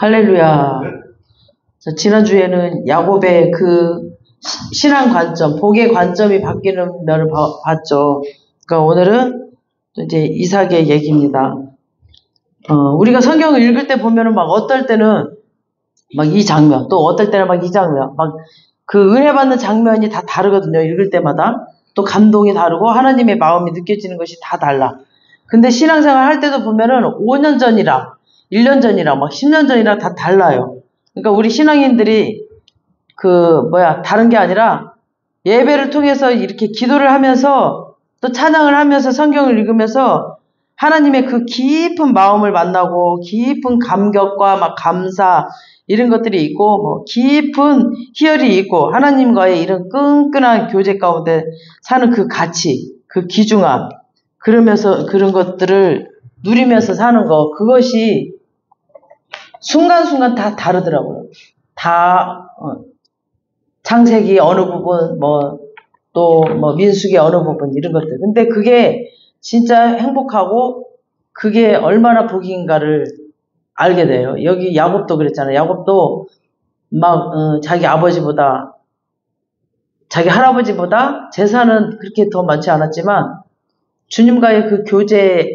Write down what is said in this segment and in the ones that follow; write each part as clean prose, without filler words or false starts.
할렐루야. 지난주에는 야곱의 그 신앙 관점, 복의 관점이 바뀌는 면을 봤죠. 그러니까 오늘은 이제 이삭의 얘기입니다. 우리가 성경을 읽을 때 보면은 막 어떨 때는 막 이 장면, 또 어떨 때는 막 이 장면, 막 그 은혜 받는 장면이 다 다르거든요. 읽을 때마다. 또 감동이 다르고 하나님의 마음이 느껴지는 것이 다 달라. 근데 신앙생활 할 때도 보면은 5년 전이랑 1년 전이랑 막 10년 전이랑 다 달라요. 그러니까 우리 신앙인들이 다른 게 아니라 예배를 통해서 이렇게 기도를 하면서 또 찬양을 하면서 성경을 읽으면서 하나님의 그 깊은 마음을 만나고 깊은 감격과 막 감사 이런 것들이 있고 뭐 깊은 희열이 있고 하나님과의 이런 끈끈한 교제 가운데 사는 그 가치, 그 귀중함 그러면서 그런 것들을 누리면서 사는 거 그것이 순간순간 다 다르더라고요. 다 창세기 어느 부분 또 민수기 어느 부분 이런 것들. 근데 그게 진짜 행복하고 그게 얼마나 복인가를 알게 돼요. 여기 야곱도 그랬잖아요. 야곱도 자기 아버지보다 자기 할아버지보다 재산은 그렇게 더 많지 않았지만 주님과의 그 교제에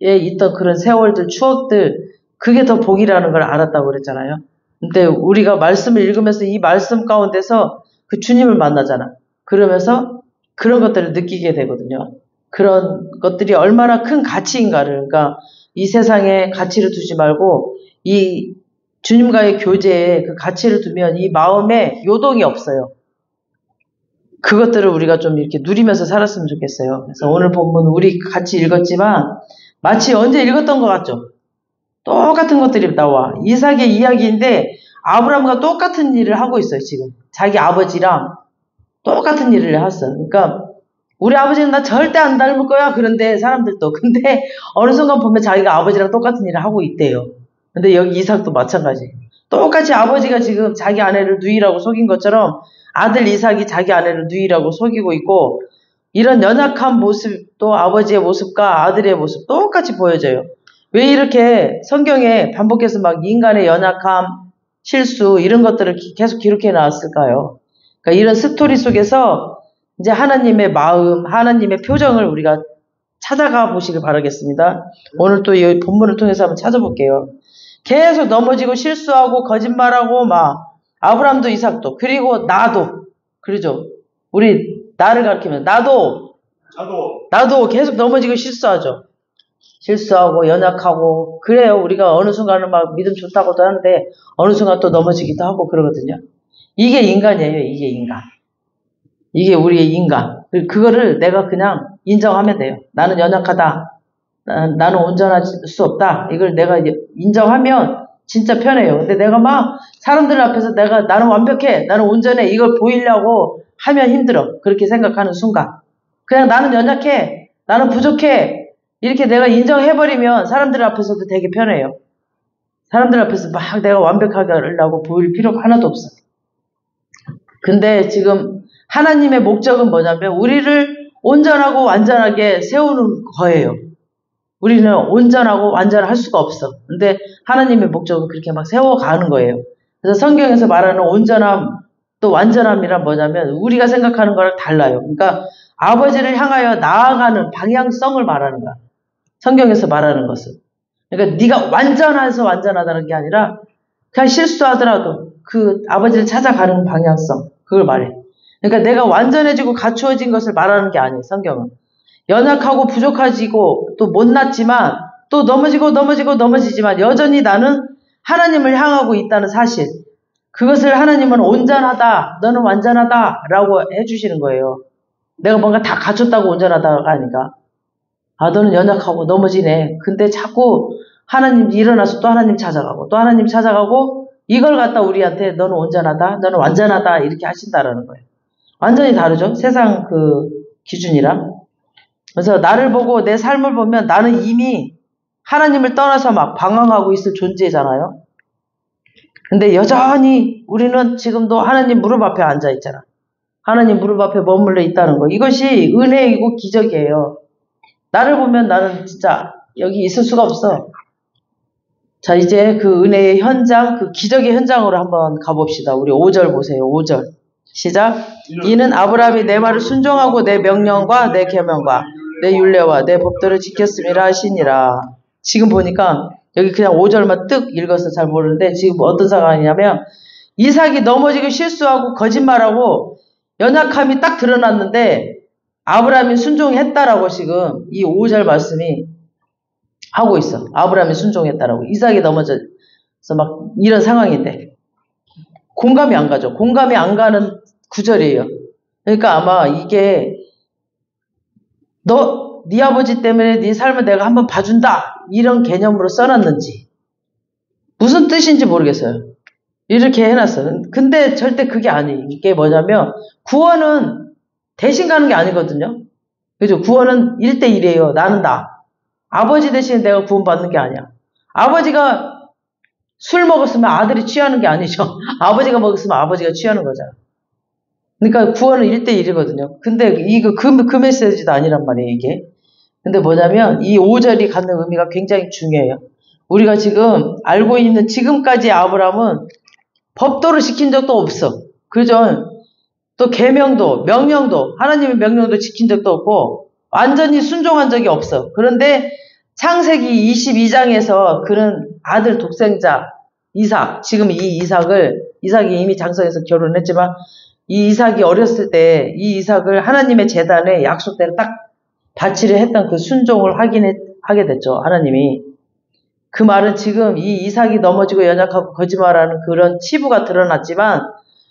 있던 그런 세월들 추억들 그게 더 복이라는 걸 알았다고 그랬잖아요. 근데 우리가 말씀을 읽으면서 이 말씀 가운데서 그 주님을 만나잖아. 그러면서 그런 것들을 느끼게 되거든요. 그런 것들이 얼마나 큰 가치인가를, 그러니까 이 세상에 가치를 두지 말고 이 주님과의 교제에 그 가치를 두면 이 마음에 요동이 없어요. 그것들을 우리가 좀 이렇게 누리면서 살았으면 좋겠어요. 그래서 오늘 본문 우리 같이 읽었지만 마치 언제 읽었던 것 같죠? 똑같은 것들이 나와. 이삭의 이야기인데 아브라함과 똑같은 일을 하고 있어요, 지금. 자기 아버지랑 똑같은 일을 했어. 그러니까 우리 아버지는 나 절대 안 닮을 거야. 그런데 사람들도. 근데 어느 순간 보면 자기가 아버지랑 똑같은 일을 하고 있대요. 근데 여기 이삭도 마찬가지. 똑같이 아버지가 지금 자기 아내를 누이라고 속인 것처럼 아들 이삭이 자기 아내를 누이라고 속이고 있고 이런 연약한 모습도 아버지의 모습과 아들의 모습 똑같이 보여져요. 왜 이렇게 성경에 반복해서 막 인간의 연약함, 실수 이런 것들을 계속 기록해 놨을까요? 그러니까 이런 스토리 속에서 이제 하나님의 마음, 하나님의 표정을 우리가 찾아가 보시길 바라겠습니다. 오늘 또 이 본문을 통해서 한번 찾아볼게요. 계속 넘어지고 실수하고 거짓말하고 막 아브람도 이삭도 그리고 나도 그러죠. 우리 나를 가리키면 나도 계속 넘어지고 실수하죠. 실수하고 연약하고 그래요. 우리가 어느 순간은 막 믿음 좋다고도 하는데 어느 순간 또 넘어지기도 하고 그러거든요. 이게 인간이에요. 이게 인간. 이게 우리의 인간. 그거를 내가 그냥 인정하면 돼요. 나는 연약하다. 나는 온전할 수 없다. 이걸 내가 인정하면 진짜 편해요. 근데 내가 막 사람들 앞에서 나는 완벽해. 나는 온전해. 이걸 보이려고 하면 힘들어. 그렇게 생각하는 순간. 그냥 나는 연약해. 나는 부족해. 이렇게 내가 인정해버리면 사람들 앞에서도 되게 편해요. 사람들 앞에서 막 내가 완벽하게 하려고 보일 필요가 하나도 없어. 근데 지금 하나님의 목적은 뭐냐면 우리를 온전하고 완전하게 세우는 거예요. 우리는 온전하고 완전할 수가 없어. 근데 하나님의 목적은 그렇게 막 세워가는 거예요. 그래서 성경에서 말하는 온전함 또 완전함이란 뭐냐면 우리가 생각하는 거랑 달라요. 그러니까 아버지를 향하여 나아가는 방향성을 말하는 거야. 성경에서 말하는 것은. 그러니까 네가 완전해서 완전하다는 게 아니라 그냥 실수하더라도 그 아버지를 찾아가는 방향성 그걸 말해. 그러니까 내가 완전해지고 갖추어진 것을 말하는 게 아니에요. 성경은. 연약하고 부족해지고 또 못났지만 또 넘어지지만 여전히 나는 하나님을 향하고 있다는 사실. 그것을 하나님은 온전하다. 너는 완전하다. 라고 해주시는 거예요. 내가 뭔가 다 갖췄다고 온전하다가 아니까. 너는 연약하고 넘어지네. 근데 자꾸 하나님 일어나서 또 하나님 찾아가고 또 하나님 찾아가고 이걸 갖다 우리한테 너는 온전하다. 너는 완전하다. 이렇게 하신다라는 거예요. 완전히 다르죠. 세상 그 기준이랑. 그래서 나를 보고 내 삶을 보면 나는 이미 하나님을 떠나서 막 방황하고 있을 존재잖아요. 근데 여전히 우리는 지금도 하나님 무릎 앞에 앉아 있잖아. 하나님 무릎 앞에 머물러 있다는 거. 이것이 은혜이고 기적이에요. 나를 보면 나는 진짜 여기 있을 수가 없어. 자, 이제 그 은혜의 현장, 그 기적의 현장으로 한번 가봅시다. 우리 5절 보세요. 5절. 시작. 이는 아브라함이 내 말을 순종하고 내 명령과 내 계명과 내 율례와 내 법도를 지켰음이라 하시니라. 지금 보니까 여기 그냥 5절만 뜩 읽어서 잘 모르는데 지금 어떤 상황이냐면 이삭이 넘어지고 실수하고 거짓말하고 연약함이 딱 드러났는데 아브라함이 순종했다라고 지금 이 5절 말씀이 하고 있어. 아브라함이 순종했다라고. 이삭이 넘어져서 막 이런 상황인데 공감이 안 가죠. 공감이 안 가는 구절이에요. 그러니까 아마 이게 네 아버지 때문에 네 삶을 내가 한번 봐준다 이런 개념으로 써놨는지 무슨 뜻인지 모르겠어요. 이렇게 해놨어요. 근데 절대 그게 아니에요. 이게 뭐냐면 구원은 대신 가는 게 아니거든요. 그죠? 구원은 1대1이에요. 나는 나. 아버지 대신 내가 구원받는 게 아니야. 아버지가 술 먹었으면 아들이 취하는 게 아니죠. 아버지가 먹었으면 아버지가 취하는 거잖아. 그러니까 구원은 1대1이거든요. 근데 이거 그 메시지도 아니란 말이에요, 이게. 근데 뭐냐면 이 5절이 갖는 의미가 굉장히 중요해요. 우리가 지금 알고 있는 지금까지 아브라함은 법도를 지킨 적도 없어. 그죠? 또 계명도, 명령도, 하나님의 명령도 지킨 적도 없고 완전히 순종한 적이 없어. 그런데 창세기 22장에서 그런 아들 독생자 이삭, 지금 이삭이 이미 장성해서 결혼했지만 이 이삭이 어렸을 때 이 이삭을 하나님의 제단에 약속대로 딱 바치려 했던 그 순종을 하게 됐죠. 하나님이. 그 말은 지금 이 이삭이 넘어지고 연약하고 거짓말하는 그런 치부가 드러났지만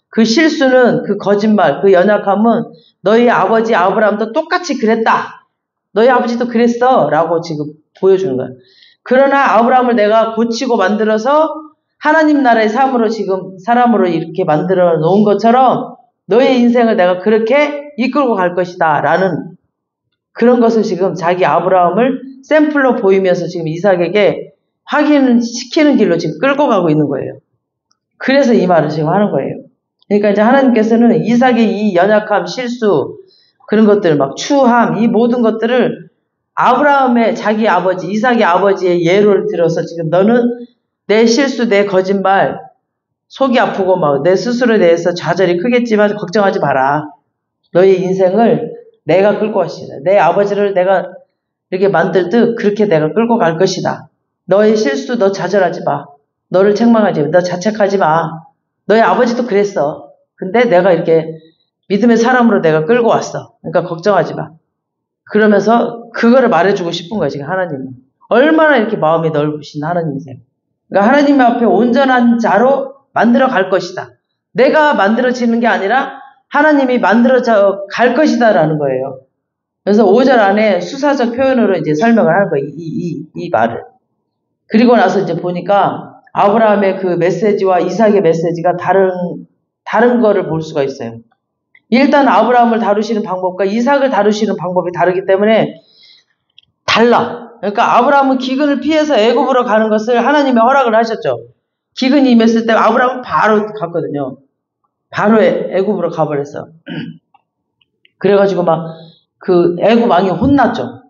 그 실수는 그 거짓말, 그 연약함은 너희 아버지 아브라함도 똑같이 그랬다. 너희 아버지도 그랬어. 라고 지금 보여주는 거야. 그러나 아브라함을 내가 고치고 만들어서 하나님 나라의 삶으로 지금 사람으로 이렇게 만들어 놓은 것처럼 너의 인생을 내가 그렇게 이끌고 갈 것이다. 라는 그런 것을 지금 자기 아브라함을 샘플로 보이면서 지금 이삭에게 확인시키는 길로 지금 끌고 가고 있는 거예요. 그래서 이 말을 지금 하는 거예요. 그러니까 이제 하나님께서는 이삭의 이 연약함, 실수, 그런 것들, 막 추함, 이 모든 것들을 아브라함의 자기 아버지, 이삭의 아버지의 예를 들어서 지금 너는 내 실수, 내 거짓말, 속이 아프고 막 내 스스로에 대해서 좌절이 크겠지만 걱정하지 마라. 너의 인생을 내가 끌고 가시다. 내 아버지를 내가 이렇게 만들듯 그렇게 내가 끌고 갈 것이다. 너의 실수 너 좌절하지 마. 너를 책망하지 마. 너 자책하지 마. 너의 아버지도 그랬어. 근데 내가 이렇게 믿음의 사람으로 내가 끌고 왔어. 그러니까 걱정하지 마. 그러면서 그거를 말해주고 싶은 거야 지금 하나님은. 얼마나 이렇게 마음이 넓으신 하나님이세요. 그러니까 하나님 앞에 온전한 자로 만들어 갈 것이다. 내가 만들어지는 게 아니라 하나님이 만들어져 갈 것이다 라는 거예요. 그래서 5절 안에 수사적 표현으로 이제 설명을 하는 거예요. 이 말을. 그리고 나서 이제 보니까 아브라함의 그 메시지와 이삭의 메시지가 다른 거를 볼 수가 있어요. 일단 아브라함을 다루시는 방법과 이삭을 다루시는 방법이 다르기 때문에 달라. 그러니까 아브라함은 기근을 피해서 애굽으로 가는 것을 하나님이 허락을 하셨죠. 기근이 임했을 때 아브라함은 바로 갔거든요. 바로 애굽으로 가버렸어. 그래가지고 막 그 애굽 왕이 혼났죠.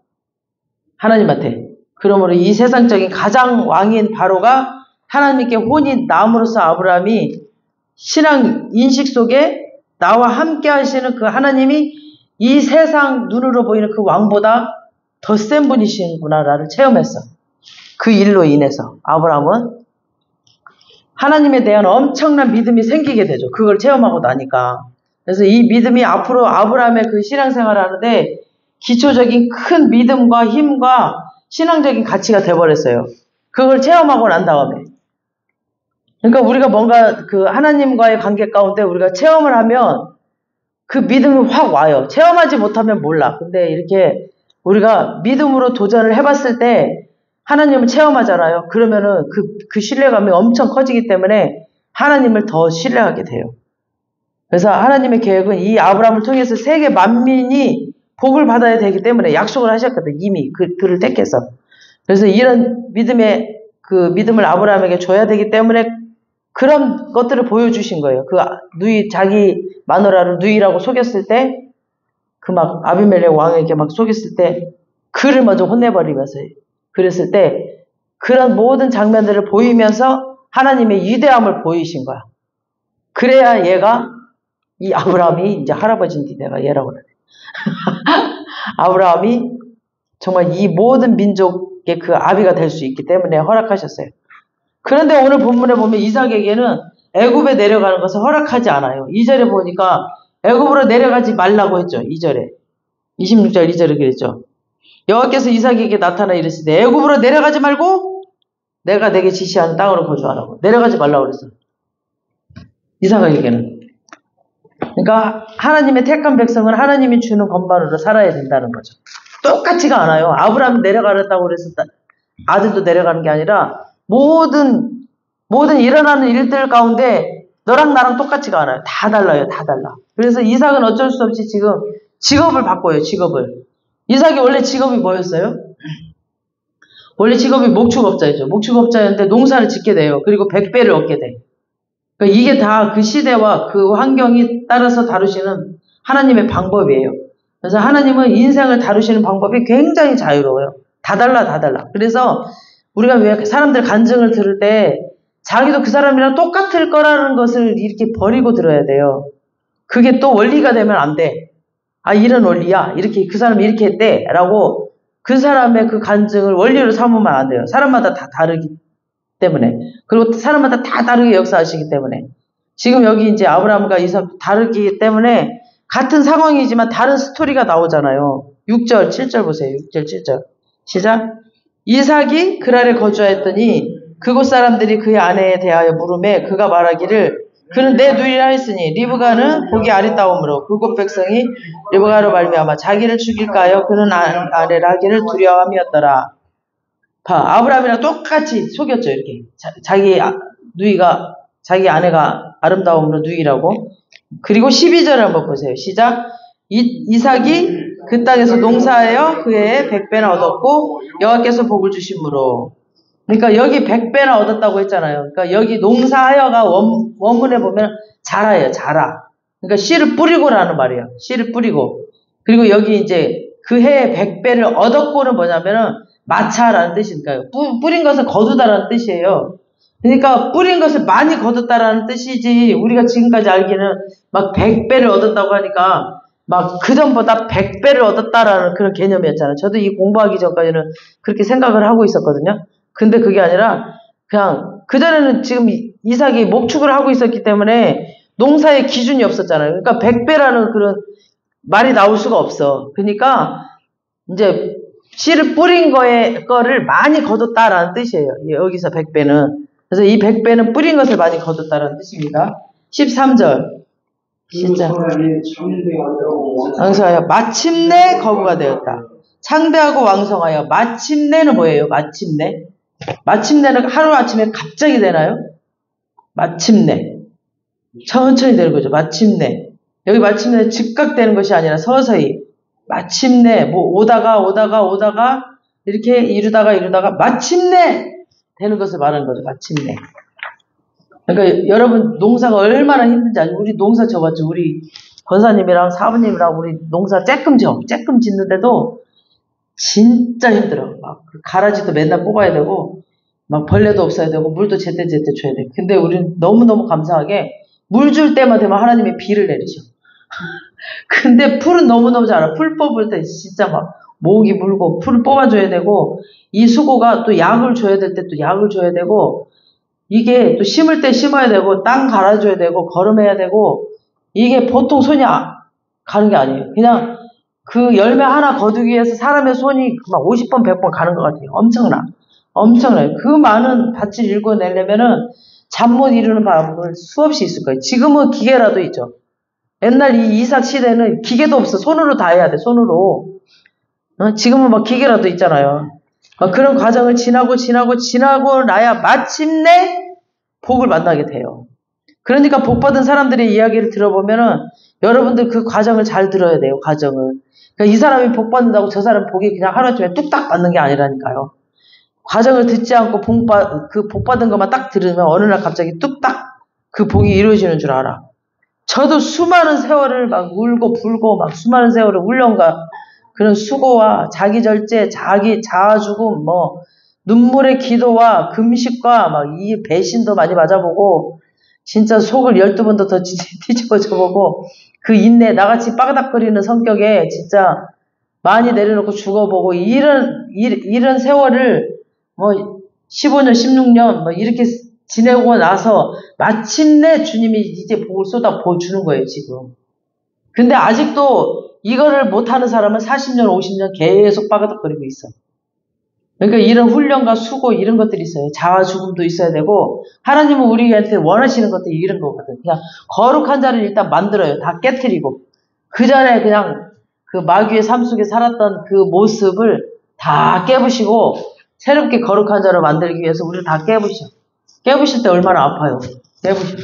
하나님한테. 그러므로 이 세상적인 가장 왕인 바로가 하나님께 혼이 남으로써 아브라함이 신앙 인식 속에 나와 함께 하시는 그 하나님이 이 세상 눈으로 보이는 그 왕보다 더 센 분이시구나를 체험했어. 그 일로 인해서 아브라함은 하나님에 대한 엄청난 믿음이 생기게 되죠. 그걸 체험하고 나니까. 그래서 이 믿음이 앞으로 아브라함의 그 신앙생활을 하는데 기초적인 큰 믿음과 힘과 신앙적인 가치가 돼버렸어요. 그걸 체험하고 난 다음에. 그러니까 우리가 뭔가 그 하나님과의 관계 가운데 우리가 체험을 하면 그 믿음이 확 와요. 체험하지 못하면 몰라. 근데 이렇게 우리가 믿음으로 도전을 해봤을 때 하나님을 체험하잖아요. 그러면은 그 신뢰감이 엄청 커지기 때문에 하나님을 더 신뢰하게 돼요. 그래서 하나님의 계획은 이 아브라함을 통해서 세계 만민이 복을 받아야 되기 때문에 약속을 하셨거든. 이미 그를 택해서. 그래서 이런 믿음을 아브라함에게 줘야 되기 때문에 그런 것들을 보여주신 거예요. 자기 마누라를 누이라고 속였을 때, 아비멜렉 왕에게 막 속였을 때, 그를 먼저 혼내버리면서, 그랬을 때, 그런 모든 장면들을 보이면서 하나님의 위대함을 보이신 거야. 그래야 얘가, 이 아브라함이 이제 할아버지인데 내가 얘라고 그래. 아브라함이 정말 이 모든 민족의 그 아비가 될 수 있기 때문에 허락하셨어요. 그런데 오늘 본문에 보면 이삭에게는 애굽에 내려가는 것을 허락하지 않아요. 2절에 보니까 애굽으로 내려가지 말라고 했죠. 2절에. 26절 2절에 그랬죠. 여호와께서 이삭에게 나타나 이르시되 애굽으로 내려가지 말고 내가 내게 지시하는 땅으로 거주하라고. 내려가지 말라고 그랬어. 이삭에게는. 그러니까 하나님의 택한 백성은 하나님이 주는 것만으로 살아야 된다는 거죠. 똑같지가 않아요. 아브라함이 내려가랬다고 그래서 아들도 내려가는 게 아니라 모든 일어나는 일들 가운데 너랑 나랑 똑같지가 않아요. 다 달라요. 다 달라. 그래서 이삭은 어쩔 수 없이 지금 직업을 바꿔요. 직업을. 이삭이 원래 직업이 뭐였어요? 원래 직업이 목축업자였죠. 목축업자였는데 농사를 짓게 돼요. 그리고 100배를 얻게 돼. 그러니까 이게 다 그 시대와 그 환경이 따라서 다루시는 하나님의 방법이에요. 그래서 하나님은 인생을 다루시는 방법이 굉장히 자유로워요. 다 달라, 다 달라. 그래서 우리가 왜 사람들 간증을 들을 때 자기도 그 사람이랑 똑같을 거라는 것을 이렇게 버리고 들어야 돼요. 그게 또 원리가 되면 안 돼. 아, 이런 원리야. 이렇게 그 사람이 이렇게 했대. 라고 그 사람의 그 간증을 원리로 삼으면 안 돼요. 사람마다 다 다르기 때문에. 그리고 사람마다 다 다르게 역사하시기 때문에. 지금 여기 이제 아브라함과 이삭 다르기 때문에 같은 상황이지만 다른 스토리가 나오잖아요. 6절, 7절 보세요. 6절, 7절. 시작. 이삭이 그랄에 거주하였더니 그곳 사람들이 그의 아내에 대하여 물음에 그가 말하기를 그는 내 누이라 했으니 리브가는 복이 아리따움으로 그곳 백성이 리브가로 말미암아 자기를 죽일까 하여 그는 아내를 하기를 두려워함이었더라. 봐, 아브라함이랑 똑같이 속였죠. 이렇게 자기 누이가 자기 아내가 아름다움으로 누이라고. 그리고 12절을 한번 보세요. 시작. 이삭이 그 땅에서 농사하여 그의 100배나 얻었고 여호와께서 복을 주심으로. 그러니까 여기 100배나 얻었다고 했잖아요. 그러니까 여기 농사하여가 원문에 보면 자라예요. 자라. 그러니까 씨를 뿌리고라는 말이에요. 씨를 뿌리고. 그리고 여기 이제 그 해에 100배를 얻었고는 뭐냐면은 마차라는 뜻이니까요. 뿌린 것을 거두다라는 뜻이에요. 그러니까 뿌린 것을 많이 거뒀다라는 뜻이지 우리가 지금까지 알기는 막 100배를 얻었다고 하니까 막 그전보다 100배를 얻었다라는 그런 개념이었잖아요. 저도 이 공부하기 전까지는 그렇게 생각을 하고 있었거든요. 근데 그게 아니라 그냥 그전에는 지금 이삭이 목축을 하고 있었기 때문에 농사의 기준이 없었잖아요. 그러니까 100배라는 그런 말이 나올 수가 없어. 그러니까 이제 씨를 뿌린 거를 많이 거뒀다라는 뜻이에요. 여기서 100배는. 그래서 이 100배는 뿌린 것을 많이 거뒀다라는 뜻입니다. 13절. 진짜. 왕성하여 마침내 거부가 되었다. 창대하고 왕성하여 마침내는 뭐예요? 마침내. 마침내는 하루아침에 갑자기 되나요? 마침내. 천천히 되는 거죠. 마침내. 여기 마침내 즉각 되는 것이 아니라 서서히. 마침내 뭐 오다가 이렇게 이루다가 마침내 되는 것을 말하는 거죠. 마침내. 그러니까 여러분 농사가 얼마나 힘든지 아시죠? 우리 농사 져봤죠. 우리 권사님이랑 사부님이랑 우리 농사 쬐끔 짓는데도 진짜 힘들어. 막 가라지도 맨날 뽑아야 되고 막 벌레도 없어야 되고 물도 제때 줘야 돼. 근데 우리는 너무너무 감사하게 물 줄 때만 되면 하나님이 비를 내리죠. 근데 풀은 너무너무 잘하. 풀 뽑을 때 진짜 막 모기 물고 풀을 뽑아줘야 되고 이 수고가 또 약을 줘야 될 때 또 약을 줘야 되고 이게 또 심을 때 심어야 되고 땅 갈아줘야 되고 거름해야 되고 이게 보통 손이 가는 게 아니에요. 그냥 그 열매 하나 거두기 위해서 사람의 손이 막 50번 100번 가는 것 같아요. 엄청나요. 그 많은 밭을 읽어내려면은 잠 못 이루는 밤을 수없이 있을 거예요. 지금은 기계라도 있죠. 옛날 이 이삭 시대는 기계도 없어. 손으로 다 해야 돼. 손으로. 지금은 막 기계라도 있잖아요. 그런 과정을 지나고 나야 마침내 복을 만나게 돼요. 그러니까 복 받은 사람들의 이야기를 들어보면은 여러분들 그 과정을 잘 들어야 돼요. 과정을. 그러니까 이 사람이 복 받는다고 저 사람 복이 그냥 하루아침에 뚝딱 받는 게 아니라니까요. 과정을 듣지 않고 그 복 받은 것만 딱 들으면 어느 날 갑자기 뚝딱 그 복이 이루어지는 줄 알아. 저도 수많은 세월을 막 울고 불고 막 수많은 세월을 울려가 그런 수고와 자기 절제, 자기 자아 죽음, 뭐 눈물의 기도와 금식과 막 이 배신도 많이 맞아보고 진짜 속을 12번도 더 뒤집어져보고 그 인내 나같이 빠그닥거리는 성격에 진짜 많이 내려놓고 죽어보고 이런 세월을 뭐 15년 16년 뭐 이렇게 지내고 나서 마침내 주님이 이제 복을 쏟아 부어주는 거예요 지금. 근데 아직도 이거를 못하는 사람은 40년 50년 계속 빠그닥거리고 있어. 그러니까 이런 훈련과 수고 이런 것들이 있어요. 자아 죽음도 있어야 되고 하나님은 우리한테 원하시는 것들이 이런 거거든. 그냥 거룩한 자를 일단 만들어요. 다 깨트리고 그 전에 그냥 그 마귀의 삶 속에 살았던 그 모습을 다 깨부시고 새롭게 거룩한 자로 만들기 위해서 우리를 다 깨부셔. 깨부실 때 얼마나 아파요. 깨부셔.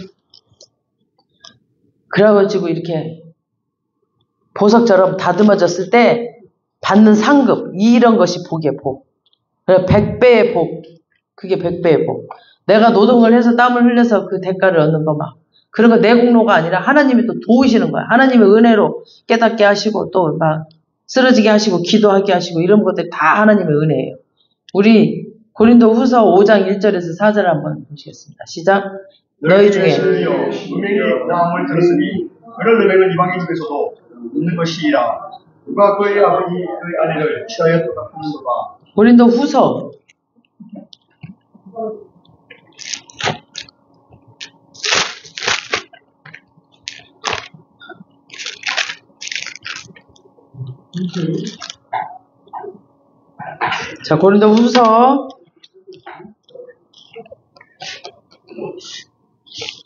그래가지고 이렇게 보석처럼 다듬어졌을 때 받는 상급 이런 것이 복이에요. 복. 100배의 복. 그게 100배의 복. 내가 노동을 해서 땀을 흘려서 그 대가를 얻는 거 막. 그런 거 내 공로가 아니라 하나님이 또 도우시는 거야. 하나님의 은혜로 깨닫게 하시고 또 막 쓰러지게 하시고 기도하게 하시고 이런 것들 다 하나님의 은혜예요. 우리 고린도 후서 5장 1절에서 4절 한번 보시겠습니다. 시작. 너희 중에 음행이 나음을 들었으니 그런 음행은 이방인 중에서도 있는 것이라. 누가 그의 아버지 그의 아내를 취하였도다 하는도다. 고린도 후서 자, 고린도 후서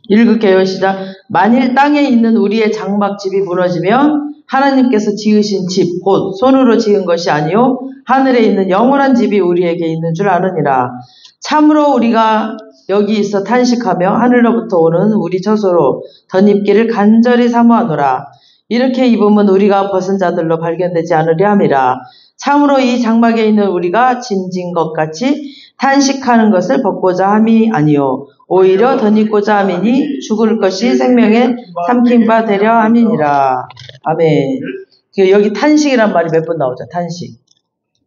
읽을게요. 시작. 만일 땅에 있는 우리의 장막집이 무너지면 하나님께서 지으신 집, 곧 손으로 지은 것이 아니요 하늘에 있는 영원한 집이 우리에게 있는 줄 아느니라. 참으로 우리가 여기 있어 탄식하며 하늘로부터 오는 우리 처소로 덧입기를 간절히 사모하노라. 이렇게 입으면 우리가 벗은 자들로 발견되지 않으려 함이라. 참으로 이 장막에 있는 우리가 짐진 것 같이 탄식하는 것을 벗고자 함이 아니요 오히려 덧입고자 함이니 죽을 것이 생명에 삼킨 바 되려 함이니라. 아멘. 여기 탄식이란 말이 몇 번 나오죠. 탄식.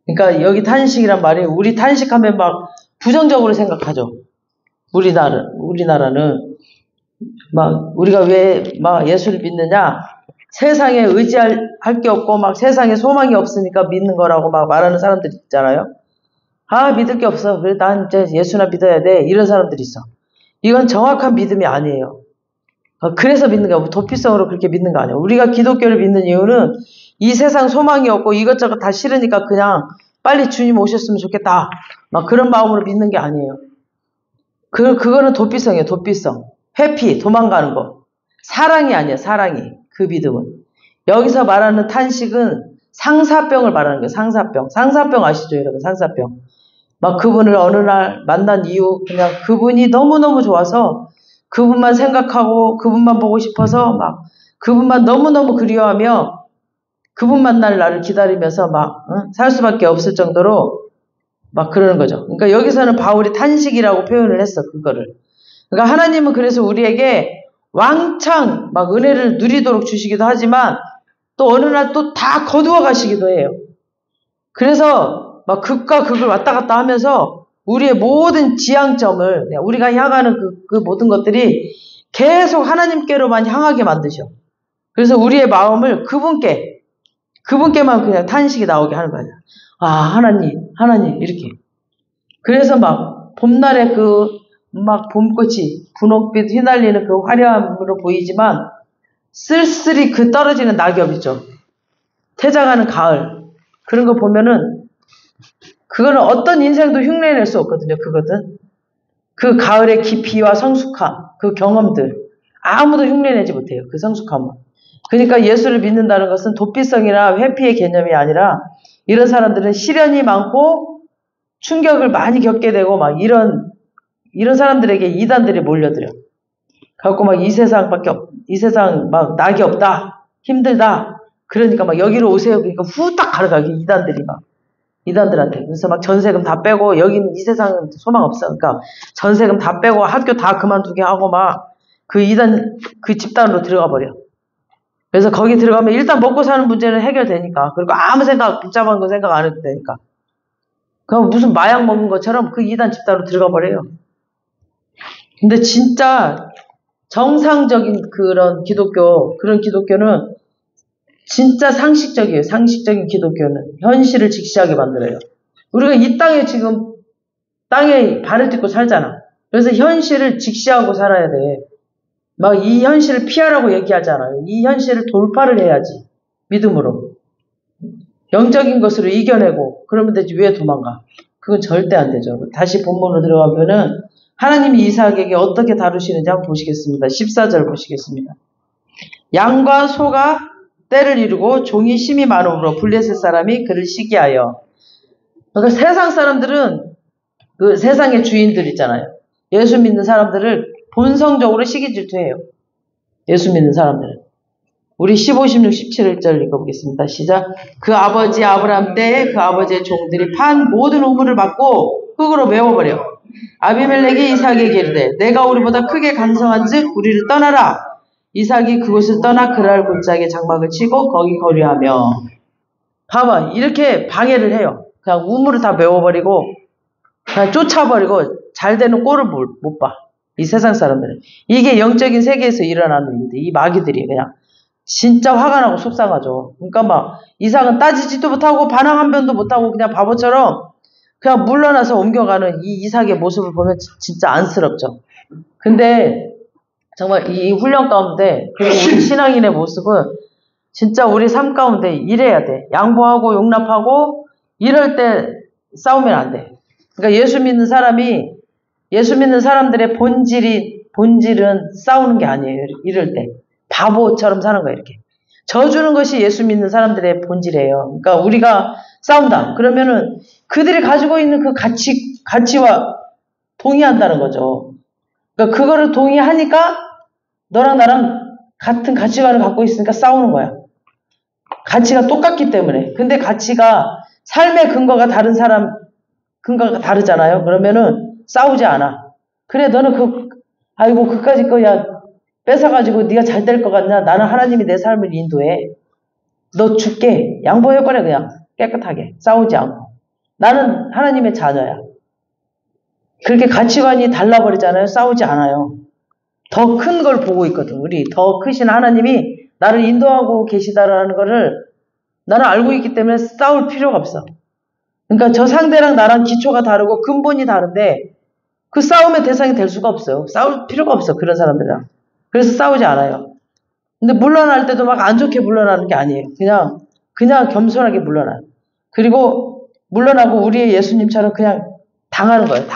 그러니까 여기 탄식이란 말이 우리 탄식하면 막 부정적으로 생각하죠. 우리나라는 막 우리가 왜 막 예수를 믿느냐? 세상에 의지할 게 없고 막 세상에 소망이 없으니까 믿는 거라고 막 말하는 사람들 있잖아요. 아, 믿을 게 없어. 그래 난 이제 예수나 믿어야 돼. 이런 사람들이 있어. 이건 정확한 믿음이 아니에요. 그래서 믿는 거, 도피성으로 그렇게 믿는 거 아니에요. 우리가 기독교를 믿는 이유는 이 세상 소망이 없고 이것저것 다 싫으니까 그냥 빨리 주님 오셨으면 좋겠다. 막 그런 마음으로 믿는 게 아니에요. 그거는 도피성이에요. 도피성. 회피, 도망가는 거. 사랑이 아니에요. 사랑이. 그 믿음은. 여기서 말하는 탄식은 상사병을 말하는 거예요. 상사병. 상사병 아시죠, 여러분? 상사병. 막 그분을 어느 날 만난 이유, 그냥 그분이 너무너무 좋아서 그분만 생각하고 그분만 보고 싶어서 막 그분만 너무너무 그리워하며 그분 만날 날을 기다리면서 막 살 수밖에 없을 정도로 막 그러는 거죠. 그러니까 여기서는 바울이 탄식이라고 표현을 했어, 그거를. 그러니까 하나님은 그래서 우리에게 왕창 막 은혜를 누리도록 주시기도 하지만 또 어느 날 또 다 거두어 가시기도 해요. 그래서 막 극과 극을 왔다 갔다 하면서 우리의 모든 지향점을 우리가 향하는 그 모든 것들이 계속 하나님께로만 향하게 만드셔. 그래서 우리의 마음을 그분께만 그냥 탄식이 나오게 하는 거야. 아, 하나님 이렇게. 그래서 막 봄날에 막 봄꽃이 분홍빛 휘날리는 그 화려함으로 보이지만 쓸쓸히 그 떨어지는 낙엽이죠. 퇴장하는 가을. 그런 거 보면은 그거는 어떤 인생도 흉내낼 수 없거든요. 그거든. 그 가을의 깊이와 성숙함, 그 경험들 아무도 흉내내지 못해요. 그 성숙함은. 그러니까 예수를 믿는다는 것은 도피성이나 회피의 개념이 아니라 이런 사람들은 시련이 많고 충격을 많이 겪게 되고 막 이런 사람들에게 이단들이 몰려들어. 갖고 막 이 세상 막 낙이 없다. 힘들다. 그러니까 막 여기로 오세요. 그러니까 후딱 가려가기 이단들이 막. 이단들한테. 그래서 막 전세금 다 빼고 여기는 이 세상은 소망 없어. 그러니까 전세금 다 빼고 학교 다 그만두게 하고 막 그 집단으로 들어가 버려. 그래서 거기 들어가면 일단 먹고 사는 문제는 해결되니까. 그리고 아무 복잡한 거 생각 안 해도 되니까. 그럼 무슨 마약 먹은 것처럼 그 이단 집단으로 들어가 버려요. 근데 진짜 정상적인 그런 기독교는 진짜 상식적이에요. 상식적인 기독교는 현실을 직시하게 만들어요. 우리가 이 땅에 지금 땅에 발을 딛고 살잖아. 그래서 현실을 직시하고 살아야 돼. 막 이 현실을 피하라고 얘기하잖아요. 이 현실을 돌파를 해야지. 믿음으로. 영적인 것으로 이겨내고 그러면 되지 왜 도망가? 그건 절대 안 되죠. 다시 본문으로 들어가면은 하나님이 이삭에게 어떻게 다루시는지 한번 보시겠습니다. 14절 보시겠습니다. 양과 소가 때를 이루고 종이 심이 많음으로 블레셋 사람이 그를 시기하여. 그러니까 세상 사람들은 그 세상의 주인들 있잖아요. 예수 믿는 사람들을 본성적으로 시기 질투해요. 예수 믿는 사람들은. 우리 15, 16, 17절 읽어보겠습니다. 시작. 그 아버지 아브라함 때에 그 아버지의 종들이 판 모든 우물을 받고 흙으로 메워버려. 아비멜렉이 이삭에게 이르되 내가 우리보다 크게 강성한즉 우리를 떠나라. 이삭이 그곳을 떠나 그랄 골짜기에 장막을 치고 거기 거류하며. 봐봐, 이렇게 방해를 해요. 그냥 우물을 다 메워버리고 그냥 쫓아버리고 잘 되는 꼴을 못 봐. 이 세상 사람들은. 이게 영적인 세계에서 일어나는 일인데 이 마귀들이 그냥 진짜 화가 나고 속상하죠. 그러니까 막 이삭은 따지지도 못하고 반항 한 변도 못하고 그냥 바보처럼 그냥 물러나서 옮겨가는 이 이삭의 모습을 보면 진짜 안쓰럽죠. 근데 정말 이 훈련 가운데 그리고 우리 신앙인의 모습은 진짜 우리 삶 가운데 이래야 돼. 양보하고 용납하고 이럴 때 싸우면 안 돼. 그러니까 예수 믿는 사람들의 본질은 싸우는 게 아니에요. 이럴 때. 바보처럼 사는 거예요, 이렇게. 져주는 것이 예수 믿는 사람들의 본질이에요. 그러니까 우리가 싸운다. 그러면은 그들이 가지고 있는 그 가치와 동의한다는 거죠. 그러니까 그거를 동의하니까 너랑 나랑 같은 가치관을 갖고 있으니까 싸우는 거야. 가치가 똑같기 때문에. 근데 가치가 삶의 근거가 다른 사람 근거가 다르잖아요. 그러면은 싸우지 않아. 그래 너는 아이고 그까짓 거야 뺏어가지고 네가 잘 될 것 같냐? 나는 하나님이 내 삶을 인도해. 너 줄게. 양보해버려 그냥 깨끗하게. 싸우지 않고. 나는 하나님의 자녀야. 그렇게 가치관이 달라버리잖아요. 싸우지 않아요. 더 큰 걸 보고 있거든. 우리 더 크신 하나님이 나를 인도하고 계시다라는 거를 나는 알고 있기 때문에 싸울 필요가 없어. 그러니까 저 상대랑 나랑 기초가 다르고 근본이 다른데 그 싸움의 대상이 될 수가 없어요. 싸울 필요가 없어. 그런 사람들이랑. 그래서 싸우지 않아요. 근데 물러날 때도 막 안 좋게 물러나는 게 아니에요. 그냥 겸손하게 물러나요. 그리고 물러나고 우리의 예수님처럼 그냥 당하는 거예요.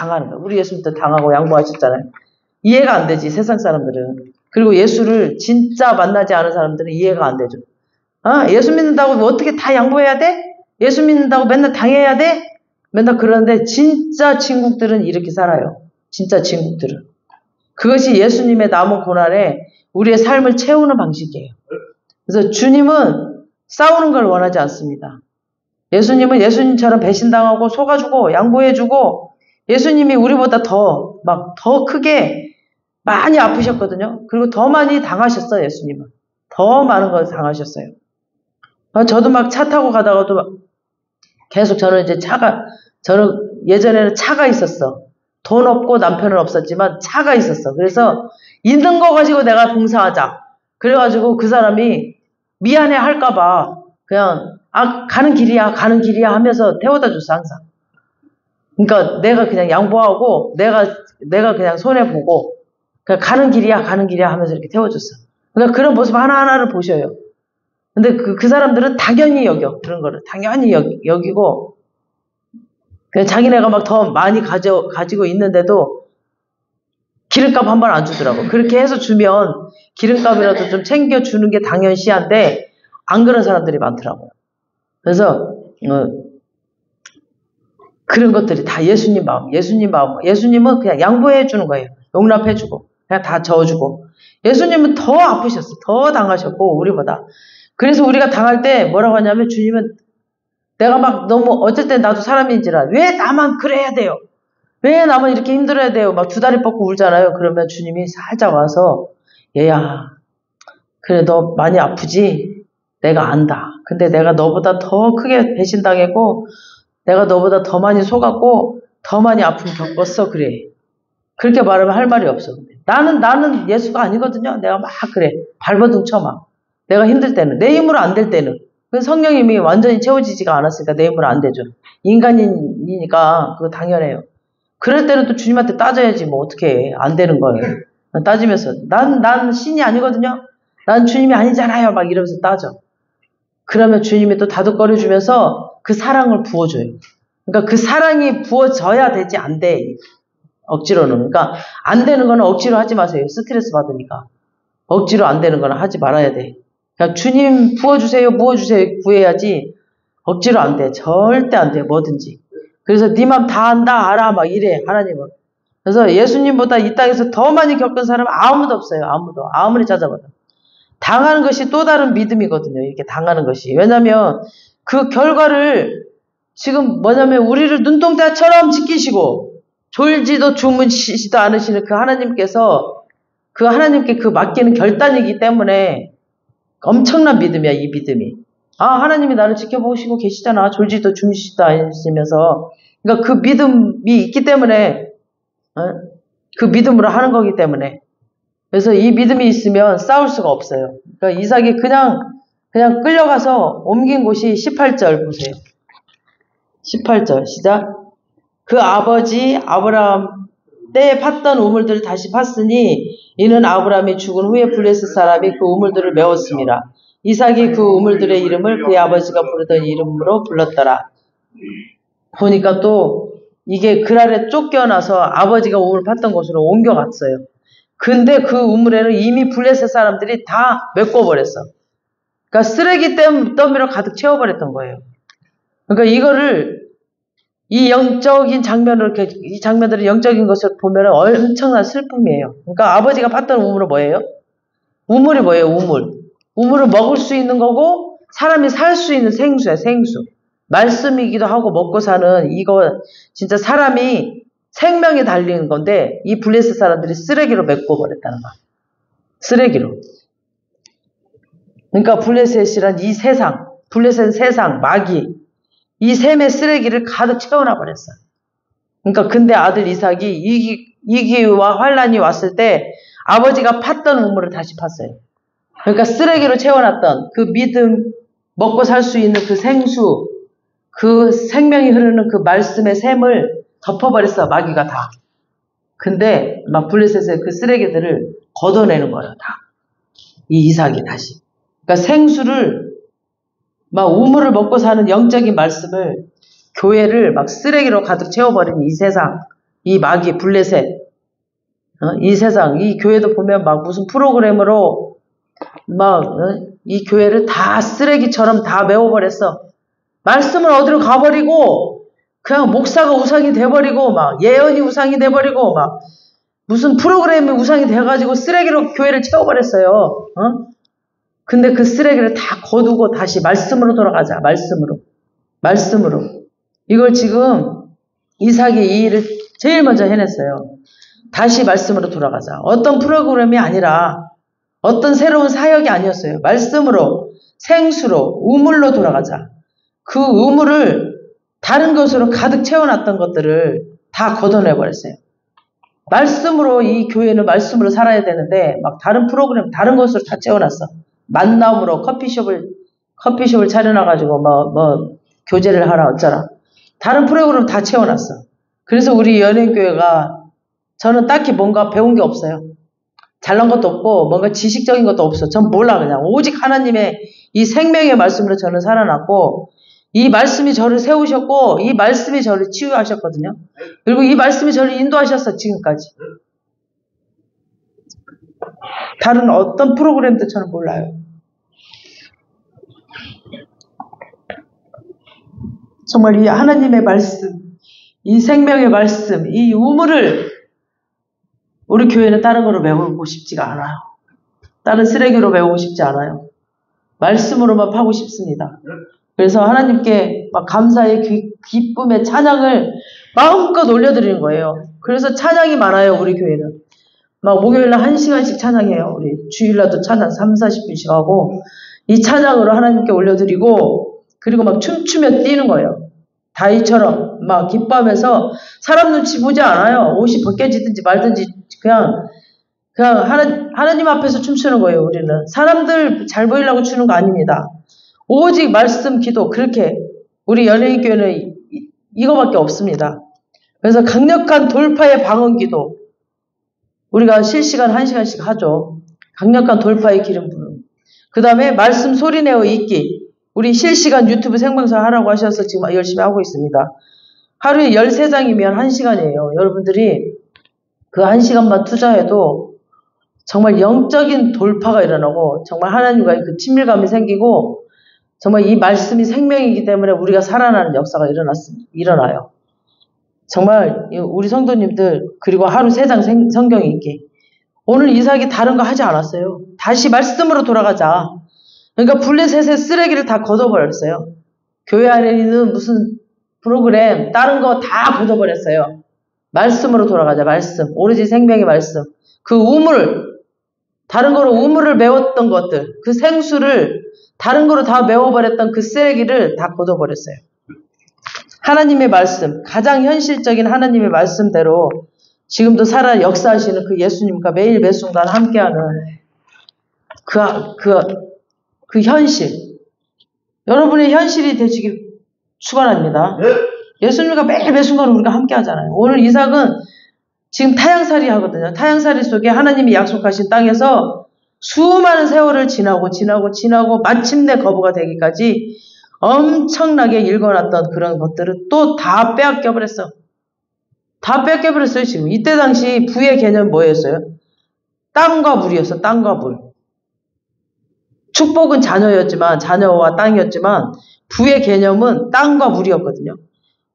우리 예수님도 당하고 양보하셨잖아요. 이해가 안 되지, 세상 사람들은. 그리고 예수를 진짜 만나지 않은 사람들은 이해가 안 되죠. 예수 믿는다고 뭐 어떻게 다 양보해야 돼? 예수 믿는다고 맨날 당해야 돼? 맨날 그러는데 진짜 친구들은 이렇게 살아요. 진짜 친구들은. 그것이 예수님의 남은 고난에 우리의 삶을 채우는 방식이에요. 그래서 주님은 싸우는 걸 원하지 않습니다. 예수님은 예수님처럼 배신당하고 속아주고 양보해주고 예수님이 우리보다 더 크게 많이 아프셨거든요. 그리고 더 많이 당하셨어요. 예수님은. 더 많은 걸 당하셨어요. 저도 막 차 타고 가다가도 계속 저는 예전에는 차가 있었어. 돈 없고 남편은 없었지만 차가 있었어. 그래서 있는 거 가지고 내가 봉사하자. 그래가지고 그 사람이 미안해 할까봐 그냥 가는 길이야 하면서 태워다 줬어 항상. 그러니까 내가 그냥 양보하고 내가 그냥 손해보고 그냥 가는 길이야 하면서 이렇게 태워줬어. 그러니까 그런 모습 하나하나를 보셔요. 근데 그 사람들은 당연히 여겨. 그런 거를 당연히 여기고 그냥 자기네가 막 더 많이 가지고 있는데도 기름값 한 번 안 주더라고. 그렇게 해서 주면 기름값이라도 좀 챙겨주는 게 당연시한데 안 그런 사람들이 많더라고요. 그래서 그런 것들이 다 예수님 마음. 예수님은 그냥 양보해 주는 거예요. 용납해 주고 그냥 다 저어주고. 예수님은 더 아프셨어. 더 당하셨고 우리보다. 그래서 우리가 당할 때 뭐라고 하냐면 주님은 내가 막 너무 어쩔 때 나도 사람인지라 왜 나만 그래야 돼요? 왜 나만 이렇게 힘들어야 돼요? 막 두 다리 뻗고 울잖아요. 그러면 주님이 살짝 와서 얘야 그래 너 많이 아프지? 내가 안다. 근데 내가 너보다 더 크게 배신당했고 내가 너보다 더 많이 속았고 더 많이 아픔 겪었어. 그래. 그렇게 말하면 할 말이 없어. 나는 예수가 아니거든요. 내가 막 그래. 발버둥 쳐 막. 내가 힘들 때는. 내 힘으로 안 될 때는. 성령님이 완전히 채워지지가 않았으니까 내 힘으로 안 되죠. 인간이니까 그거 당연해요. 그럴 때는 또 주님한테 따져야지 뭐 어떻게 해. 안 되는 거예요. 따지면서 난 신이 아니거든요. 난 주님이 아니잖아요. 막 이러면서 따져. 그러면 주님이 또 다독거려 주면서 그 사랑을 부어줘요. 그러니까 그 사랑이 부어져야 되지 안 돼. 억지로는. 그러니까 안 되는 거는 억지로 하지 마세요. 스트레스 받으니까. 억지로 안 되는 거는 하지 말아야 돼. 그러니까 주님 부어주세요. 부어주세요. 구해야지. 억지로 안 돼. 절대 안 돼. 뭐든지. 그래서 네 맘 다 안다 알아 막 이래 하나님은. 그래서 예수님보다 이 땅에서 더 많이 겪은 사람은 아무도 없어요. 아무도. 아무리 찾아봐도. 당하는 것이 또 다른 믿음이거든요. 이렇게 당하는 것이. 왜냐면 그 결과를 지금 뭐냐면 우리를 눈동자처럼 지키시고 졸지도 주무시지도 않으시는 그 하나님께서 그 하나님께 그 맡기는 결단이기 때문에 엄청난 믿음이야. 이 믿음이. 하나님이 나를 지켜보시고 계시잖아. 졸지도 주무시지도 않으시면서. 그러니까 그 믿음이 있기 때문에 그 믿음으로 하는 거기 때문에. 그래서 이 믿음이 있으면 싸울 수가 없어요. 그러니까 이삭이 그냥 끌려가서 옮긴 곳이 18절 보세요. 18절 시작. 그 아버지 아브라함 때에 팠던 우물들을 다시 팠으니 이는 아브라함이 죽은 후에 블레셋 사람이 그 우물들을 메웠습니다. 이삭이 그 우물들의 이름을 그의 아버지가 부르던 이름으로 불렀더라. 보니까 또 이게 그랄에 쫓겨나서 아버지가 우물 팠던 곳으로 옮겨갔어요. 근데 그 우물에는 이미 블레셋 사람들이 다 메꿔버렸어. 그러니까 쓰레기 더미로 가득 채워버렸던 거예요. 그러니까 이거를 이 영적인 장면을 이렇게 이 장면들의 영적인 것을 보면 엄청난 슬픔이에요. 그러니까 아버지가 팠던 우물은 뭐예요? 우물이 뭐예요? 우물을 먹을 수 있는 거고 사람이 살 수 있는 생수야. 생수. 말씀이기도 하고 먹고 사는 이거 진짜 사람이 생명이 달리는 건데 이 블레셋 사람들이 쓰레기로 메꿔버렸다는 거야. 쓰레기로. 그러니까 블레셋이란 이 세상, 블레셋 세상, 마귀 이 셈의 쓰레기를 가득 채워놔 버렸어. 그러니까 근데 아들 이삭이 위기와 환란이 왔을 때 아버지가 팠던 우물을 다시 팠어요. 그러니까 쓰레기로 채워놨던 그 믿음, 먹고 살 수 있는 그 생수, 그 생명이 흐르는 그 말씀의 샘을 덮어버렸어, 마귀가 다. 근데 막 블레셋의 그 쓰레기들을 걷어내는 거예요, 다. 이 이삭이 다시. 그러니까 생수를 막 우물을 먹고 사는 영적인 말씀을 교회를 막 쓰레기로 가득 채워버린 이 세상, 이 마귀, 블레셋, 이 세상, 이 교회도 보면 막 무슨 프로그램으로 막 이 교회를 다 쓰레기처럼 다 메워버렸어. 말씀은 어디로 가버리고 그냥 목사가 우상이 돼버리고 막 예언이 우상이 돼버리고 막 무슨 프로그램이 우상이 돼가지고 쓰레기로 교회를 채워버렸어요. 근데 그 쓰레기를 다 거두고 다시 말씀으로 돌아가자. 말씀으로. 이걸 지금 이삭이 이 일을 제일 먼저 해냈어요. 다시 말씀으로 돌아가자. 어떤 프로그램이 아니라 어떤 새로운 사역이 아니었어요. 말씀으로, 생수로, 우물로 돌아가자. 그 우물을 다른 것으로 가득 채워놨던 것들을 다 걷어내버렸어요. 말씀으로 이 교회는 말씀으로 살아야 되는데 막 다른 프로그램, 다른 것으로 다 채워놨어. 만남으로 커피숍을 차려놔가지고 교제를 하라 어쩌라. 다른 프로그램 다 채워놨어. 그래서 우리 연예인교회가 저는 딱히 뭔가 배운 게 없어요. 잘난 것도 없고 뭔가 지식적인 것도 없어. 전 몰라 그냥. 오직 하나님의 이 생명의 말씀으로 저는 살아났고 이 말씀이 저를 세우셨고 이 말씀이 저를 치유하셨거든요. 그리고 이 말씀이 저를 인도하셨어 지금까지. 다른 어떤 프로그램도 저는 몰라요. 정말 이 하나님의 말씀, 이 생명의 말씀, 이 우물을 우리 교회는 다른 거로 메우고 싶지가 않아요. 다른 쓰레기로 메우고 싶지 않아요. 말씀으로만 파고 싶습니다. 그래서 하나님께 막 감사의 기쁨의 찬양을 마음껏 올려드리는 거예요. 그래서 찬양이 많아요, 우리 교회는. 막 목요일날 1시간씩 찬양해요. 우리 주일날도 찬양 30-40분씩 하고 이 찬양으로 하나님께 올려드리고 그리고 막 춤추며 뛰는 거예요. 다윗처럼 막 기뻐하면서 사람 눈치 보지 않아요. 옷이 벗겨지든지 말든지 그냥 하나님 앞에서 춤추는 거예요. 우리는 사람들 잘 보이려고 추는 거 아닙니다. 오직 말씀 기도. 그렇게 우리 연예인교회는 이거밖에 없습니다. 그래서 강력한 돌파의 방언 기도 우리가 실시간 1시간씩 하죠. 강력한 돌파의 기름 부음. 그 다음에 말씀 소리내어 읽기. 우리 실시간 유튜브 생방송 하라고 하셔서 지금 열심히 하고 있습니다. 하루에 13장이면 1시간이에요. 여러분들이 그 1시간만 투자해도 정말 영적인 돌파가 일어나고 정말 하나님과의 그 친밀감이 생기고 정말 이 말씀이 생명이기 때문에 우리가 살아나는 역사가 일어나요. 정말 우리 성도님들 그리고 하루 3장 성경 읽기. 오늘 이삭이 다른 거 하지 않았어요. 다시 말씀으로 돌아가자. 그러니까 블레셋의 쓰레기를 다 걷어버렸어요. 교회 안에 있는 무슨 프로그램 다른 거 다 걷어버렸어요. 말씀으로 돌아가자. 말씀. 오로지 생명의 말씀. 그 우물 다른 거로 우물을 메웠던 것들 그 생수를 다른 거로 다 메워버렸던 그 쓰레기를 다 걷어버렸어요. 하나님의 말씀, 가장 현실적인 하나님의 말씀대로 지금도 살아 역사하시는 그 예수님과 매일 매순간 함께하는 그 현실. 여러분의 현실이 되시길 축원합니다. 예수님과 매일 매순간 우리가 함께하잖아요. 오늘 이삭은 지금 타향살이 하거든요. 타향살이 속에 하나님이 약속하신 땅에서 수많은 세월을 지나고 마침내 거부가 되기까지 엄청나게 일궈놨던 그런 것들을 또 다 빼앗겨버렸어. 다 뺏겨버렸어요, 지금. 이때 당시 부의 개념 뭐였어요? 땅과 물이었어, 땅과 물. 축복은 자녀와 땅이었지만, 부의 개념은 땅과 물이었거든요.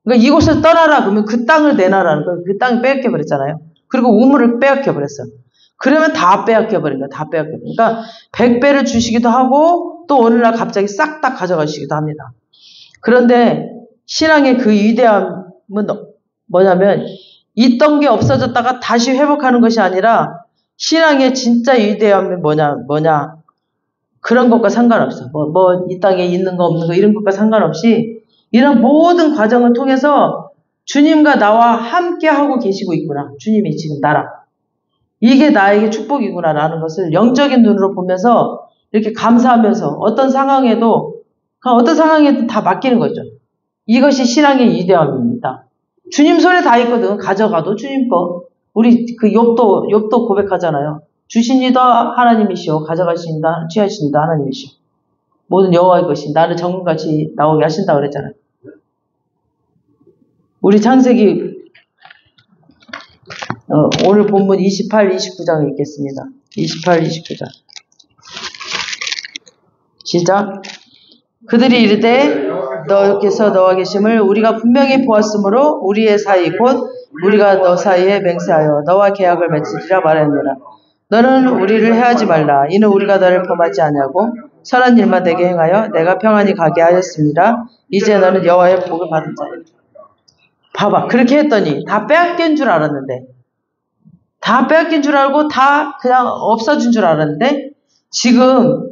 그러니까 이곳을 떠나라, 그러면 그 땅을 내놔라는 거예요. 그 땅이 빼앗겨버렸잖아요. 그리고 우물을 빼앗겨버렸어. 그러면 다 빼앗겨버린 거야, 다 빼앗겨버린 거야. 그러니까 100배를 주시기도 하고, 또 어느 날 갑자기 싹 다 가져가시기도 합니다. 그런데, 신앙의 그 위대함은 뭐냐면 있던 게 없어졌다가 다시 회복하는 것이 아니라 신앙의 진짜 위대함은 뭐냐 그런 것과 상관없어. 이 땅에 있는 거 없는 거 이런 것과 상관없이 이런 모든 과정을 통해서 주님과 나와 함께 하고 계시고 있구나. 주님이 지금 나랑 이게 나에게 축복이구나라는 것을 영적인 눈으로 보면서 이렇게 감사하면서 어떤 상황에도 다 맡기는 거죠. 이것이 신앙의 위대함입니다. 주님 손에 다 있거든. 가져가도 주님 거. 우리 그 욥도 고백하잖아요. 주시니다 하나님이시오. 가져가신다, 취하신다 하나님이시오. 모든 여호와의 것이 나를 정금같이 나오게 하신다 그랬잖아요. 우리 창세기 오늘 본문 28, 29장 읽겠습니다. 28, 29장. 시작. 그들이 이르되 너께서 너와 계심을 우리가 분명히 보았으므로 우리의 사이 곧 우리가 너 사이에 맹세하여 너와 계약을 맺으리라 말하느니라. 너는 우리를 해하지 말라. 이는 우리가 너를 범하지 아니하고 선한 일만 내게 행하여 내가 평안히 가게 하였습니다. 이제 너는 여호와의 복을 받은 자야. 봐봐. 그렇게 했더니 다 빼앗긴 줄 알았는데 다 빼앗긴 줄 알고 다 그냥 없어진 줄 알았는데 지금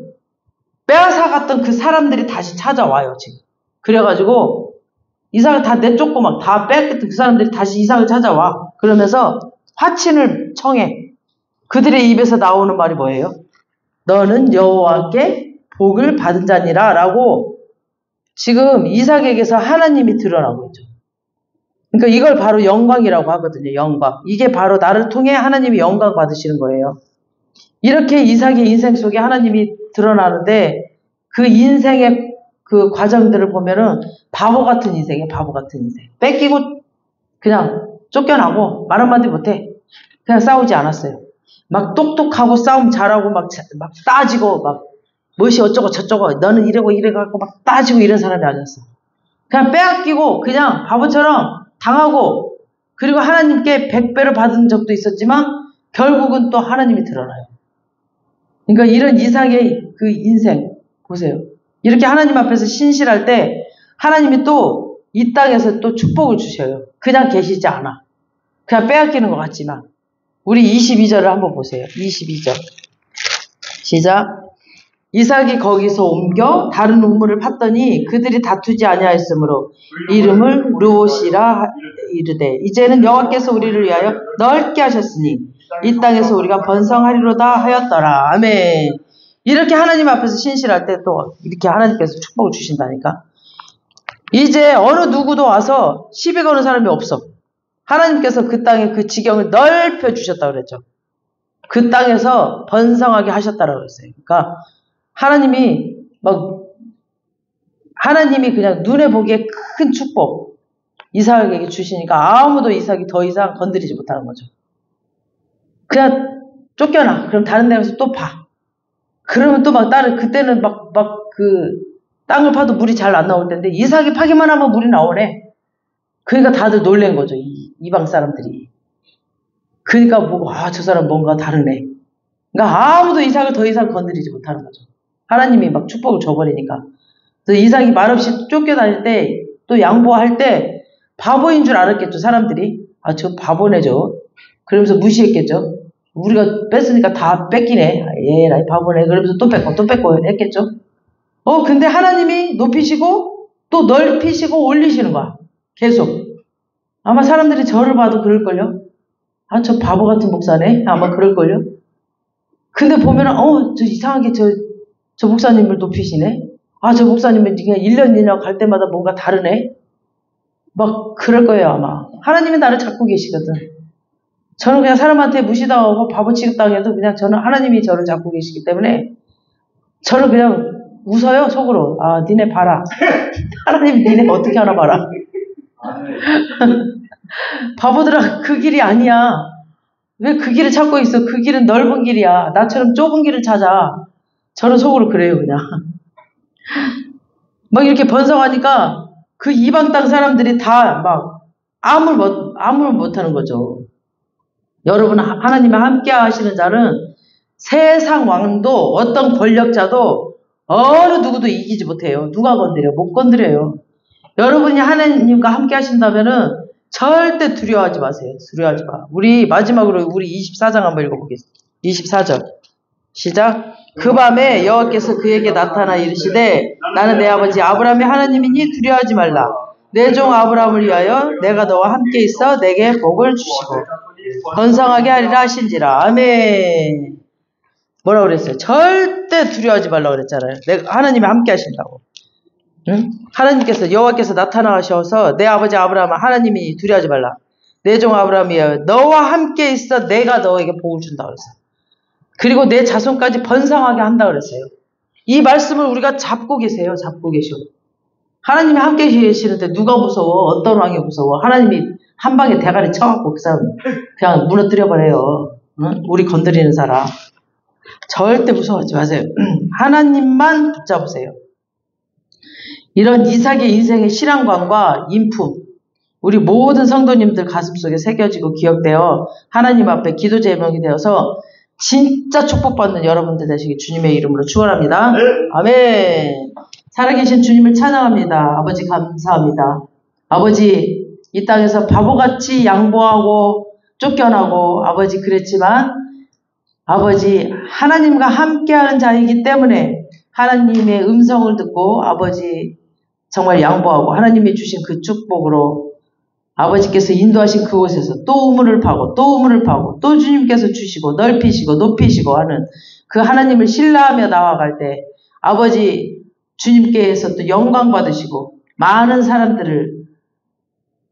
빼앗아갔던 그 사람들이 다시 찾아와요, 지금. 그래가지고, 이삭을 다 내쫓고 막 다 빼앗겼던 그 사람들이 다시 이삭을 찾아와. 그러면서 화친을 청해. 그들의 입에서 나오는 말이 뭐예요? 너는 여호와께 복을 받은 자니라 라고 지금 이삭에게서 하나님이 드러나고 있죠. 그러니까 이걸 바로 영광이라고 하거든요, 영광. 이게 바로 나를 통해 하나님이 영광 받으시는 거예요. 이렇게 이삭의 인생 속에 하나님이 드러나는데 그 인생의 그 과정들을 보면은 바보 같은 인생이에요. 바보 같은 인생. 뺏기고 그냥 쫓겨나고 말 한마디 못해. 그냥 싸우지 않았어요. 막 똑똑하고 싸움 잘하고 막 따지고 막 무엇이 어쩌고 저쩌고 너는 이러고 이래갖고 막 따지고 이런 사람이 아니었어. 그냥 빼앗기고 그냥 바보처럼 당하고 그리고 하나님께 100배를 받은 적도 있었지만 결국은 또 하나님이 드러나요. 그러니까 이런 이삭의 그 인생 보세요. 이렇게 하나님 앞에서 신실할 때 하나님이 또 이 땅에서 또 축복을 주셔요. 그냥 계시지 않아. 그냥 빼앗기는 것 같지만 우리 22절을 한번 보세요. 22절 시작. 이삭이 거기서 옮겨 다른 우물을 팠더니 그들이 다투지 아니하였으므로 이름을 르옷이라 이르되 이제는 여호와께서 우리를 위하여 넓게 하셨으니 이 땅에서 우리가 번성하리로다 하였더라. 아멘. 이렇게 하나님 앞에서 신실할 때 또 이렇게 하나님께서 축복을 주신다니까. 이제 어느 누구도 와서 시비 거는 사람이 없어. 하나님께서 그 땅에 그 지경을 넓혀 주셨다 그랬죠. 그 땅에서 번성하게 하셨다라고 그랬어요. 그러니까 하나님이 그냥 눈에 보기에 큰 축복 이삭에게 주시니까 아무도 이삭이 더 이상 건드리지 못하는 거죠. 그냥 쫓겨나. 그럼 다른 데 가서 또 파. 그러면 또 그때는 땅을 파도 물이 잘 안 나올 텐데 이삭이 파기만 하면 물이 나오네. 그러니까 다들 놀란 거죠. 이방 사람들이. 그러니까 저 사람 뭔가 다르네. 그러니까 아무도 이삭을 더 이상 건드리지 못하는 거죠. 하나님이 막 축복을 줘버리니까. 그래서 이삭이 말없이 쫓겨다닐 때, 또 양보할 때, 바보인 줄 알았겠죠, 사람들이. 저 바보네, 저. 그러면서 무시했겠죠. 우리가 뺐으니까 다 뺏기네. 얘라, 바보네. 그러면서 또 뺏고 했겠죠. 근데 하나님이 높이시고, 또 넓히시고 올리시는 거야. 계속. 아마 사람들이 저를 봐도 그럴걸요. 저 바보 같은 목사네. 아마 그럴걸요. 근데 보면은, 저 이상하게 저 목사님을 높이시네? 저 목사님은 그냥 1년 2년 갈 때마다 뭔가 다르네? 막 그럴 거예요, 아마. 하나님이 나를 잡고 계시거든. 저는 그냥 사람한테 무시당하고 바보 취급당해도 그냥 하나님이 저를 잡고 계시기 때문에 저는 그냥 웃어요, 속으로. 니네 봐라. 하나님이 니네 어떻게 하나 봐라. 바보들아, 그 길이 아니야. 왜 그 길을 찾고 있어? 그 길은 넓은 길이야. 나처럼 좁은 길을 찾아. 저는 속으로 그래요, 그냥. 막 이렇게 번성하니까 그 이방 땅 사람들이 다 아무를 못하는 거죠. 여러분, 하나님과 함께 하시는 자는 세상 왕도 어떤 권력자도 어느 누구도 이기지 못해요. 누가 건드려? 못 건드려요. 여러분이 하나님과 함께 하신다면은 절대 두려워하지 마세요. 두려워하지 마. 우리 마지막으로 우리 24장 한번 읽어보겠습니다. 24절. 시작. 그 밤에 여호와께서 그에게 나타나 이르시되 나는 내 아버지 아브라함의 하나님이니 두려워하지 말라. 내 종 아브라함을 위하여 내가 너와 함께 있어 내게 복을 주시고 번성하게 하리라 하신지라. 아멘. 뭐라고 그랬어요? 절대 두려워하지 말라고 그랬잖아요. 하나님이 함께 하신다고. 응? 하나님께서 여호와께서 나타나셔서 내 아버지 아브라함 하나님이 두려워하지 말라. 내 종 아브라함이 너와 함께 있어 내가 너에게 복을 준다 그랬어요. 그리고 내 자손까지 번성하게 한다 그랬어요. 이 말씀을 우리가 잡고 계세요. 잡고 계셔. 하나님이 함께 계시는데 누가 무서워? 어떤 왕이 무서워? 하나님이 한 방에 대가리 쳐갖고 그 사람 그냥 무너뜨려버려요. 응? 우리 건드리는 사람. 절대 무서워하지 마세요. 하나님만 붙잡으세요. 이런 이삭의 인생의 실황관과 인품, 우리 모든 성도님들 가슴속에 새겨지고 기억되어 하나님 앞에 기도 제목이 되어서 진짜 축복받는 여러분들 되시기 주님의 이름으로 축원합니다. 네. 아멘. 살아계신 주님을 찬양합니다. 아버지 감사합니다. 아버지 이 땅에서 바보같이 양보하고 쫓겨나고 아버지 그랬지만 아버지 하나님과 함께하는 자이기 때문에 하나님의 음성을 듣고 아버지 정말 양보하고 하나님이 주신 그 축복으로 아버지께서 인도하신 그곳에서 또 우물을 파고 또 우물을 파고 또 주님께서 주시고 넓히시고 높이시고 하는 그 하나님을 신뢰하며 나아갈 때 아버지 주님께서 또 영광 받으시고 많은 사람들을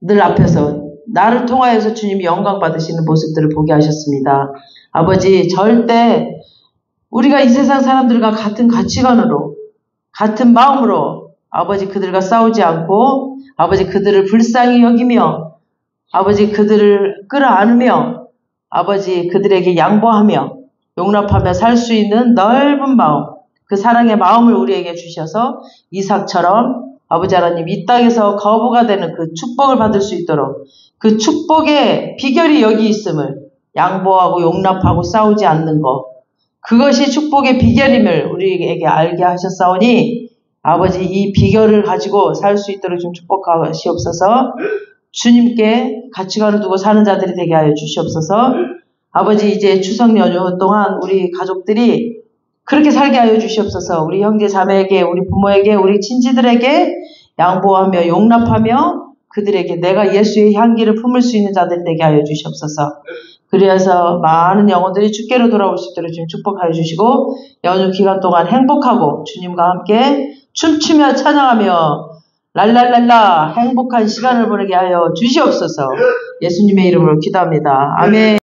늘 앞에서 나를 통하여서 주님이 영광 받으시는 모습들을 보게 하셨습니다. 아버지 절대 우리가 이 세상 사람들과 같은 가치관으로 같은 마음으로 아버지 그들과 싸우지 않고 아버지 그들을 불쌍히 여기며 아버지 그들을 끌어안으며 아버지 그들에게 양보하며 용납하며 살 수 있는 넓은 마음 그 사랑의 마음을 우리에게 주셔서 이삭처럼 아버지 하나님 이 땅에서 거부가 되는 그 축복을 받을 수 있도록 그 축복의 비결이 여기 있음을 양보하고 용납하고 싸우지 않는 것 그것이 축복의 비결임을 우리에게 알게 하셨사오니 아버지 이 비결을 가지고 살 수 있도록 좀 축복하시옵소서. 주님께 가치관을 두고 사는 자들이 되게 하여 주시옵소서. 아버지 이제 추석 연휴 동안 우리 가족들이 그렇게 살게 하여 주시옵소서. 우리 형제 자매에게, 우리 부모에게, 우리 친지들에게 양보하며 용납하며 그들에게 내가 예수의 향기를 품을 수 있는 자들이 되게 하여 주시옵소서. 그래서 많은 영혼들이 주께로 돌아올 수 있도록 주님 축복하여 주시고 연휴 기간 동안 행복하고 주님과 함께 춤추며 찬양하며 랄랄랄라 행복한 시간을 보내게 하여 주시옵소서. 예수님의 이름으로 기도합니다. 아멘.